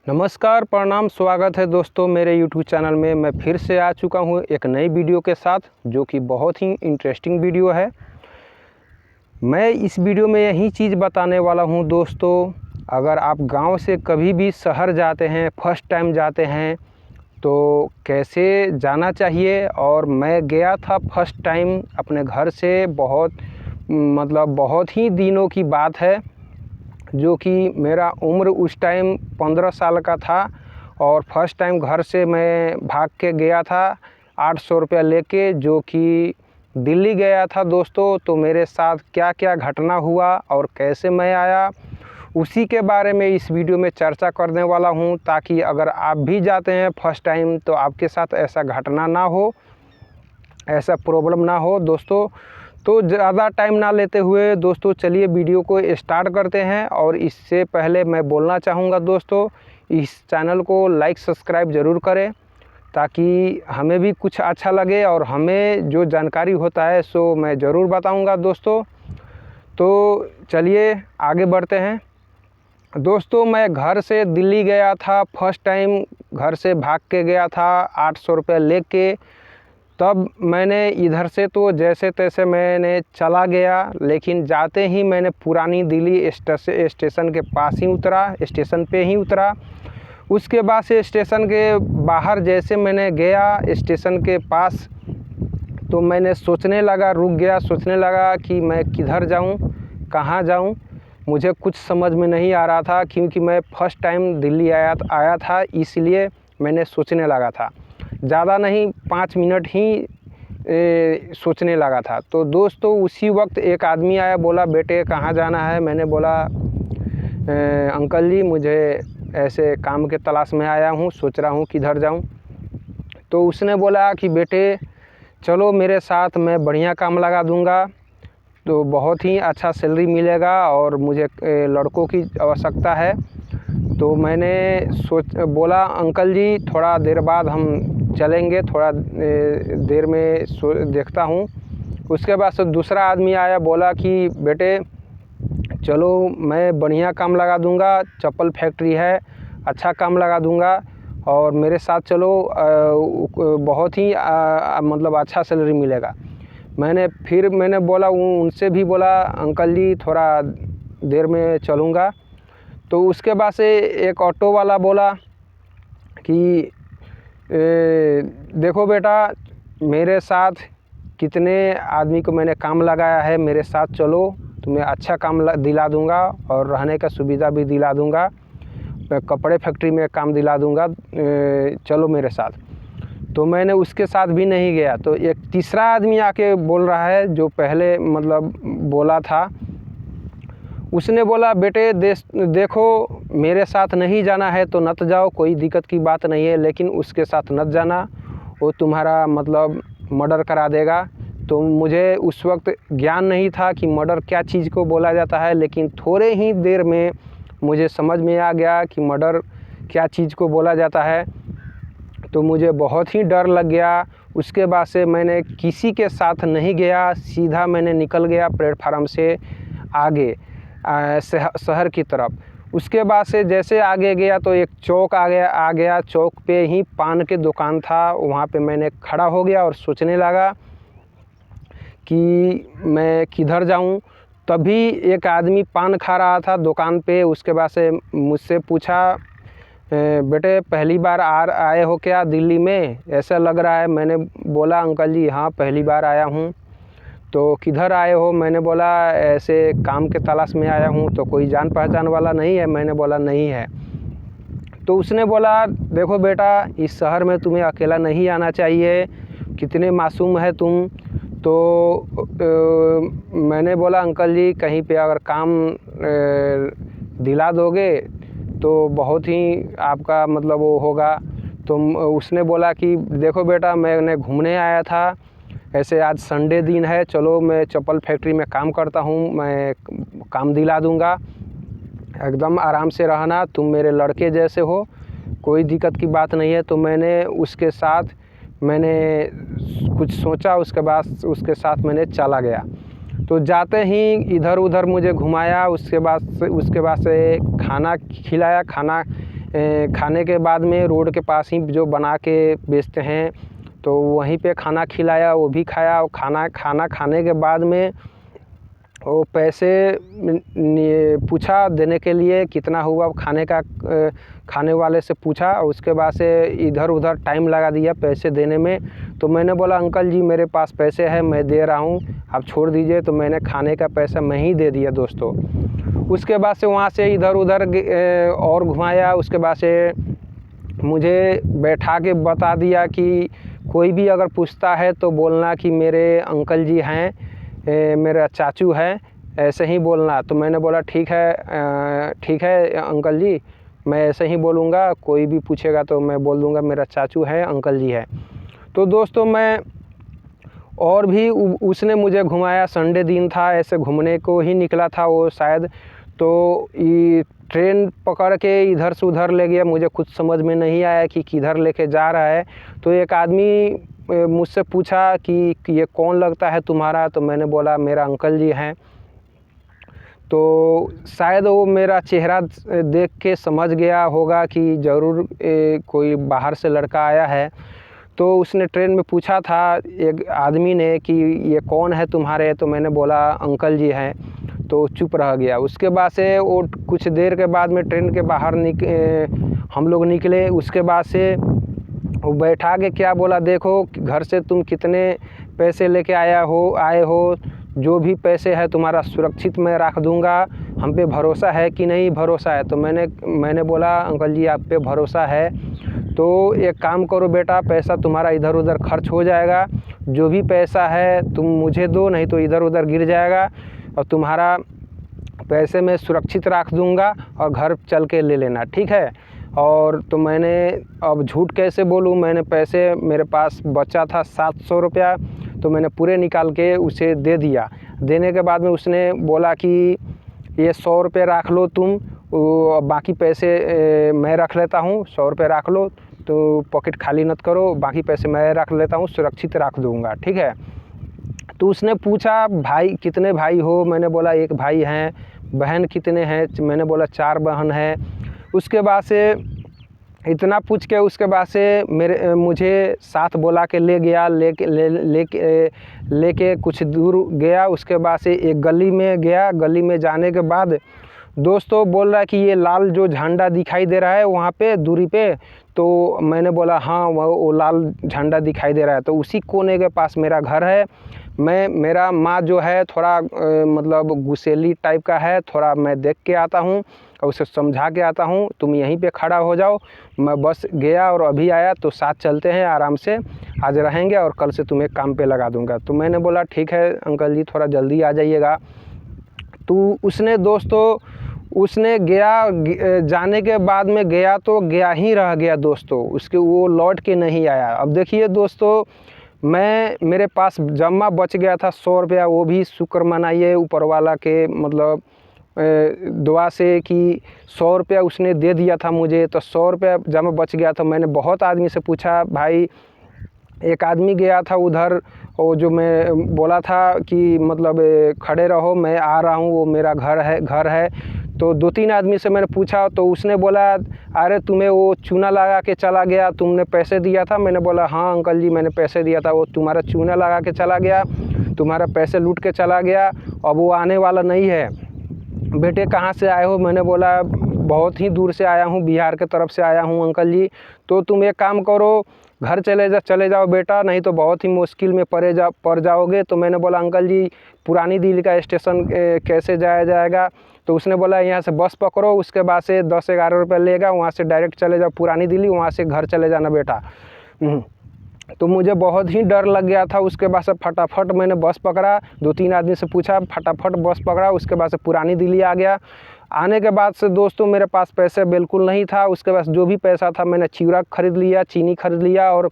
नमस्कार, प्रणाम, स्वागत है दोस्तों मेरे YouTube चैनल में। मैं फिर से आ चुका हूँ एक नई वीडियो के साथ, जो कि बहुत ही इंटरेस्टिंग वीडियो है। मैं इस वीडियो में यही चीज़ बताने वाला हूँ दोस्तों। अगर आप गांव से कभी भी शहर जाते हैं, फर्स्ट टाइम जाते हैं, तो कैसे जाना चाहिए। और मैं गया था फर्स्ट टाइम अपने घर से, बहुत ही दिनों की बात है, जो कि मेरा उम्र उस टाइम 15 साल का था। और फर्स्ट टाइम घर से मैं भाग के गया था 800 रुपया लेके, जो कि दिल्ली गया था दोस्तों। तो मेरे साथ क्या क्या घटना हुआ और कैसे मैं आया, उसी के बारे में इस वीडियो में चर्चा करने वाला हूं, ताकि अगर आप भी जाते हैं फर्स्ट टाइम तो आपके साथ ऐसा घटना ना हो, ऐसा प्रॉब्लम ना हो दोस्तों। तो ज़्यादा टाइम ना लेते हुए दोस्तों, चलिए वीडियो को स्टार्ट करते हैं। और इससे पहले मैं बोलना चाहूँगा दोस्तों, इस चैनल को लाइक सब्सक्राइब ज़रूर करें, ताकि हमें भी कुछ अच्छा लगे और हमें जो जानकारी होता है सो मैं ज़रूर बताऊँगा दोस्तों। तो चलिए आगे बढ़ते हैं दोस्तों। मैं घर से दिल्ली गया था फर्स्ट टाइम, घर से भाग के गया था 800 रुपये लेके। तब मैंने इधर से तो जैसे तैसे मैंने चला गया, लेकिन जाते ही मैंने पुरानी दिल्ली स्टेशन के पास ही उतरा, स्टेशन पे ही उतरा। उसके बाद से स्टेशन के बाहर जैसे मैंने गया स्टेशन के पास, तो मैंने सोचने लगा, रुक गया, सोचने लगा कि मैं किधर जाऊं, कहां जाऊं। मुझे कुछ समझ में नहीं आ रहा था, क्योंकि मैं फर्स्ट टाइम दिल्ली आया था, इसलिए मैंने सोचने लगा था। ज़्यादा नहीं, 5 मिनट ही सोचने लगा था। तो दोस्तों उसी वक्त एक आदमी आया, बोला बेटे कहाँ जाना है। मैंने बोला अंकल जी मुझे ऐसे काम के तलाश में आया हूँ, सोच रहा हूँ किधर जाऊँ। तो उसने बोला कि बेटे चलो मेरे साथ, मैं बढ़िया काम लगा दूँगा, तो बहुत ही अच्छा सैलरी मिलेगा और मुझे लड़कों की आवश्यकता है। तो मैंने बोला अंकल जी थोड़ा देर बाद हम चलेंगे, थोड़ा देर में देखता हूँ। उसके बाद से दूसरा आदमी आया, बोला कि बेटे चलो मैं बढ़िया काम लगा दूंगा, चप्पल फैक्ट्री है, अच्छा काम लगा दूंगा और मेरे साथ चलो, बहुत ही मतलब अच्छा सैलरी मिलेगा। मैंने बोला, उनसे भी बोला अंकल जी थोड़ा देर में चलूँगा। तो उसके बाद से एक ऑटो वाला बोला कि देखो बेटा मेरे साथ कितने आदमी को मैंने काम लगाया है, मेरे साथ चलो, तुम्हें अच्छा काम दिला दूंगा और रहने का सुविधा भी दिला दूंगा, कपड़े फैक्ट्री में काम दिला दूंगा, चलो मेरे साथ। तो मैंने उसके साथ भी नहीं गया। तो एक तीसरा आदमी आके बोल रहा है, जो पहले मतलब बोला था, उसने बोला बेटे देखो मेरे साथ नहीं जाना है तो मत जाओ, कोई दिक्कत की बात नहीं है, लेकिन उसके साथ मत जाना, वो तुम्हारा मतलब मर्डर करा देगा। तो मुझे उस वक्त ज्ञान नहीं था कि मर्डर क्या चीज़ को बोला जाता है, लेकिन थोड़े ही देर में मुझे समझ में आ गया कि मर्डर क्या चीज़ को बोला जाता है। तो मुझे बहुत ही डर लग गया। उसके बाद से मैंने किसी के साथ नहीं गया, सीधा मैंने निकल गया प्लेटफार्म से आगे शहर की तरफ। उसके बाद से जैसे आगे गया तो एक चौक आ गया। चौक पे ही पान के दुकान था, वहाँ पे मैंने खड़ा हो गया और सोचने लगा कि मैं किधर जाऊँ। तभी एक आदमी पान खा रहा था दुकान पे। उसके बाद से मुझसे पूछा बेटे पहली बार आए हो क्या दिल्ली में, ऐसा लग रहा है। मैंने बोला अंकल जी हाँ पहली बार आया हूँ। तो किधर आए हो? मैंने बोला ऐसे काम के तलाश में आया हूँ। तो कोई जान पहचान वाला नहीं है? मैंने बोला नहीं है। तो उसने बोला देखो बेटा इस शहर में तुम्हें अकेला नहीं आना चाहिए, कितने मासूम है तुम। तो मैंने बोला अंकल जी कहीं पे अगर काम दिला दोगे तो बहुत ही आपका मतलब वो होगा। तो उसने बोला कि देखो बेटा मैंने घूमने आया था, ऐसे आज संडे दिन है, चलो मैं चप्पल फैक्ट्री में काम करता हूँ, मैं काम दिला दूँगा, एकदम आराम से रहना, तुम मेरे लड़के जैसे हो, कोई दिक्कत की बात नहीं है। तो मैंने उसके साथ कुछ सोचा, उसके बाद उसके साथ मैंने चला गया। तो जाते ही इधर उधर मुझे घुमाया, उसके बाद से खाना खिलाया। खाना खाने के बाद में रोड के पास ही जो बना के बेचते हैं तो वहीं पे खाना खिलाया, वो भी खाया। और खाना खाने के बाद में वो पैसे पूछा देने के लिए कितना हुआ खाने का, खाने वाले से पूछा और उसके बाद से इधर उधर टाइम लगा दिया पैसे देने में। तो मैंने बोला अंकल जी मेरे पास पैसे हैं, मैं दे रहा हूँ, आप छोड़ दीजिए। तो मैंने खाने का पैसा मैं ही दे दिया दोस्तों। उसके बाद से वहाँ से इधर उधर और घुमाया। उसके बाद से मुझे बैठा के बता दिया कि कोई भी अगर पूछता है तो बोलना कि मेरे अंकल जी हैं, मेरा चाचू है, ऐसे ही बोलना। तो मैंने बोला ठीक है अंकल जी, मैं ऐसे ही बोलूँगा, कोई भी पूछेगा तो मैं बोल दूँगा मेरा चाचू है, अंकल जी है। तो दोस्तों मैं और भी उसने मुझे घुमाया। संडे दिन था, ऐसे घूमने को ही निकला था वो शायद। तो ट्रेन पकड़ के इधर से उधर ले गया, मुझे कुछ समझ में नहीं आया कि किधर लेके जा रहा है। तो एक आदमी मुझसे पूछा कि ये कौन लगता है तुम्हारा? तो मैंने बोला मेरा अंकल जी हैं। तो शायद वो मेरा चेहरा देख के समझ गया होगा कि ज़रूर कोई बाहर से लड़का आया है। तो उसने ट्रेन में पूछा था एक आदमी ने कि ये कौन है तुम्हारे? तो मैंने बोला अंकल जी हैं। तो चुप रह गया। उसके बाद से वो कुछ देर के बाद में ट्रेन के बाहर हम लोग निकले। उसके बाद से वो बैठा के क्या बोला, देखो घर से तुम कितने पैसे लेके आए हो, जो भी पैसे है तुम्हारा सुरक्षित मैं रख दूंगा, हम पे भरोसा है कि नहीं भरोसा है? तो मैंने बोला अंकल जी आप पे भरोसा है, तो एक काम करो बेटा, पैसा तुम्हारा इधर उधर खर्च हो जाएगा, जो भी पैसा है तुम मुझे दो, नहीं तो इधर उधर गिर जाएगा और तुम्हारा पैसे मैं सुरक्षित रख दूंगा और घर चल के ले लेना, ठीक है? और तो मैंने अब झूठ कैसे बोलूँ, मैंने पैसे मेरे पास बचा था 700 रुपया, तो मैंने पूरे निकाल के उसे दे दिया। देने के बाद में उसने बोला कि ये 100 रुपये रख लो तुम, बाकी पैसे मैं रख लेता हूँ, 100 रुपये रख लो, तो पॉकेट खाली मत करो, बाकी पैसे मैं रख लेता हूँ, सुरक्षित रख दूँगा, ठीक है? तो उसने पूछा भाई कितने भाई हो? मैंने बोला एक भाई हैं। बहन कितने हैं? मैंने बोला 4 बहन है। उसके बाद से इतना पूछ के उसके बाद से मुझे साथ बोला के ले गया, लेके कुछ दूर गया। उसके बाद से एक गली में गया। गली में जाने के बाद दोस्तों बोल रहा है कि ये लाल जो झंडा दिखाई दे रहा है वहाँ पे दूरी पे, तो मैंने बोला हाँ वो लाल झंडा दिखाई दे रहा है, तो उसी कोने के पास मेरा घर है। मेरा माँ जो है थोड़ा मतलब गुस्सैली टाइप का है, थोड़ा मैं देख के आता हूँ और उसे समझा के आता हूँ, तुम यहीं पे खड़ा हो जाओ, मैं बस गया और अभी आया, तो साथ चलते हैं, आराम से आज रहेंगे और कल से तुम्हें काम पे लगा दूँगा। तो मैंने बोला ठीक है अंकल जी, थोड़ा जल्दी आ जाइएगा। तो उसने दोस्तों उसने गया, जाने के बाद में गया तो गया ही रह गया दोस्तों, उसके वो लौट के नहीं आया। अब देखिए दोस्तों, मेरे पास जमा बच गया था 100 रुपया, वो भी शुक्र मनाइए ऊपर वाला के मतलब दुआ से कि 100 रुपया उसने दे दिया था मुझे, तो 100 रुपया जमा बच गया था। मैंने बहुत आदमी से पूछा भाई, एक आदमी गया था उधर, वो जो मैं बोला था कि मतलब खड़े रहो मैं आ रहा हूँ, वो मेरा घर है। तो 2-3 आदमी से मैंने पूछा, तो उसने बोला अरे तुम्हें वो चूना लगा के चला गया, तुमने पैसे दिया था? मैंने बोला हाँ अंकल जी मैंने पैसे दिया था, वो तुम्हारा चूना लगा के चला गया, तुम्हारा पैसे लूट के चला गया, अब वो आने वाला नहीं है। बेटे कहाँ से आए हो? मैंने बोला बहुत ही दूर से आया हूँ, बिहार के तरफ से आया हूँ अंकल जी। तो तुम एक काम करो, घर चले जाओ बेटा, नहीं तो बहुत ही मुश्किल में पड़ जाओगे। तो मैंने बोला अंकल जी पुरानी दिल्ली का स्टेशन कैसे जाया जाएगा? तो उसने बोला यहाँ से बस पकड़ो, उसके बाद से 10-11 रुपये लेगा, वहाँ से डायरेक्ट चले जाओ पुरानी दिल्ली, वहाँ से घर चले जाना बेटा। तो मुझे बहुत ही डर लग गया था। उसके बाद से फटाफट मैंने बस पकड़ा, 2-3 आदमी से पूछा, फटाफट बस पकड़ा, उसके बाद से पुरानी दिल्ली आ गया। आने के बाद से दोस्तों मेरे पास पैसे बिल्कुल नहीं था। उसके बाद जो भी पैसा था मैंने चिवड़ा खरीद लिया, चीनी खरीद लिया और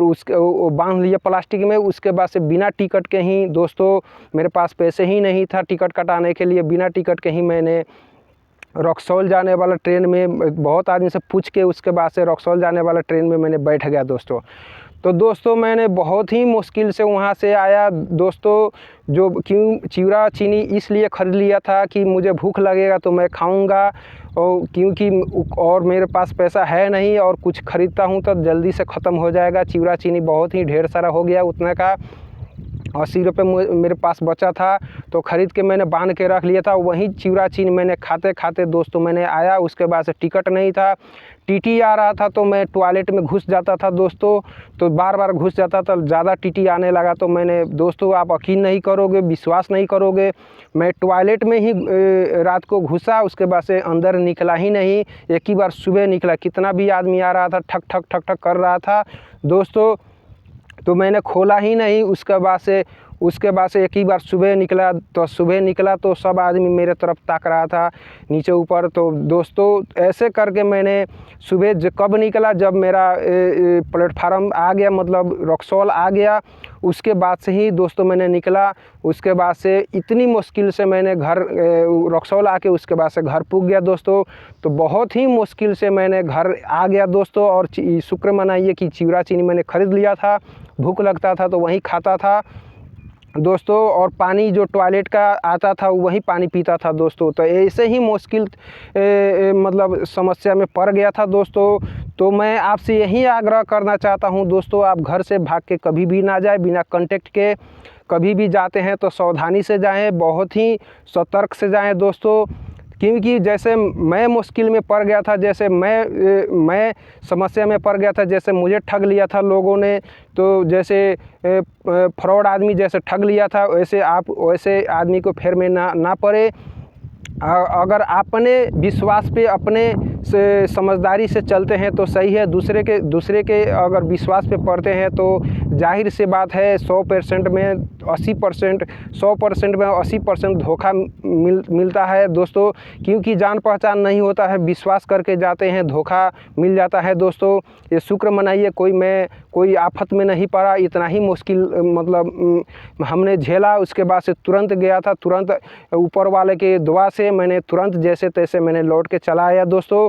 उसके वो बांध लिया प्लास्टिक में। उसके बाद से बिना टिकट के ही दोस्तों, मेरे पास पैसे ही नहीं था टिकट कटाने के लिए, बिना टिकट के ही मैंने रक्सौल जाने वाला ट्रेन में बहुत आदमी से पूछ के उसके बाद से रक्सौल जाने वाला ट्रेन में मैंने बैठ गया दोस्तों। तो दोस्तों मैंने बहुत ही मुश्किल से वहाँ से आया दोस्तों। जो क्यों चिवड़ा चीनी इसलिए ख़रीद लिया था कि मुझे भूख लगेगा तो मैं खाऊंगा, और क्योंकि और मेरे पास पैसा है नहीं और कुछ ख़रीदता हूँ तो जल्दी से ख़त्म हो जाएगा। चिवड़ा चीनी बहुत ही ढेर सारा हो गया, उतना का 80 रुपये मेरे पास बचा था तो ख़रीद के मैंने बांध के रख लिया था। वहीं चिवड़ा चीनी मैंने खाते खाते दोस्तों मैंने आया, उसके बाद से टिकट नहीं था, टीटी आ रहा था तो मैं टॉयलेट में घुस जाता था दोस्तों, तो बार बार घुस जाता था, ज़्यादा टीटी आने लगा। तो मैंने दोस्तों आप यकीन नहीं करोगे, विश्वास नहीं करोगे, मैं टॉयलेट में ही रात को घुसा, उसके बाद से अंदर निकला ही नहीं। एक ही बार सुबह निकला, कितना भी आदमी आ रहा था ठक ठक ठक ठक कर रहा था दोस्तों, तो मैंने खोला ही नहीं। उसके बाद से एक ही बार सुबह निकला तो सब आदमी मेरे तरफ ताक रहा था नीचे ऊपर। तो दोस्तों ऐसे करके मैंने सुबह कब निकला, जब मेरा प्लेटफार्म आ गया, मतलब रक्सौल आ गया, उसके बाद से ही दोस्तों मैंने निकला। उसके बाद से इतनी मुश्किल से मैंने घर रक्सौल आके उसके बाद से घर पुग गया दोस्तों। तो बहुत ही मुश्किल से मैंने घर आ गया दोस्तों। और शुक्र मनाइए कि चिवड़ा चीनी मैंने ख़रीद लिया था, भूख लगता था तो वहीं खाता था दोस्तों, और पानी जो टॉयलेट का आता था वही पानी पीता था दोस्तों। तो ऐसे ही मुश्किल मतलब समस्या में पड़ गया था दोस्तों। तो मैं आपसे यही आग्रह करना चाहता हूं दोस्तों, आप घर से भाग के कभी भी ना जाए, बिना कांटेक्ट के कभी भी जाते हैं तो सावधानी से जाएं, बहुत ही सतर्क से जाएं दोस्तों। क्योंकि जैसे मैं मुश्किल में पड़ गया था, जैसे मैं समस्या में पड़ गया था, जैसे मुझे ठग लिया था लोगों ने, तो जैसे फ्रॉड आदमी जैसे ठग लिया था, वैसे आप वैसे आदमी को फेर में ना पड़े। अगर अपने विश्वास पे अपने से समझदारी से चलते हैं तो सही है, दूसरे के अगर विश्वास पे पड़ते हैं तो जाहिर सी बात है 100% में 80%, 100% में 80% धोखा मिलता है दोस्तों। क्योंकि जान पहचान नहीं होता है, विश्वास करके जाते हैं, धोखा मिल जाता है दोस्तों। ये शुक्र मनाइए कोई आफत में नहीं पड़ा, इतना ही मुश्किल मतलब हमने झेला। उसके बाद से तुरंत गया था, तुरंत ऊपर वाले के दुआ से मैंने तुरंत जैसे तैसे मैंने लौट के चला आया दोस्तों।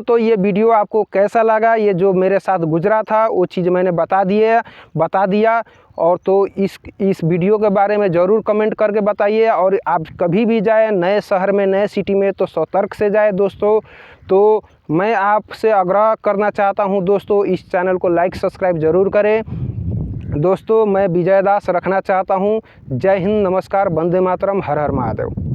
तो ये वीडियो आपको कैसा लगा, ये जो मेरे साथ गुजरा था वो चीज़ मैंने बता दिया। और तो इस वीडियो के बारे में ज़रूर कमेंट करके बताइए। और आप कभी भी जाए नए शहर में, नए सिटी में, तो सतर्क से जाए दोस्तों। तो मैं आपसे आग्रह करना चाहता हूं दोस्तों, इस चैनल को लाइक सब्सक्राइब ज़रूर करें दोस्तों। मैं विजय दास रखना चाहता हूं। जय हिंद, नमस्कार, वंदे मातरम, हर हर महादेव।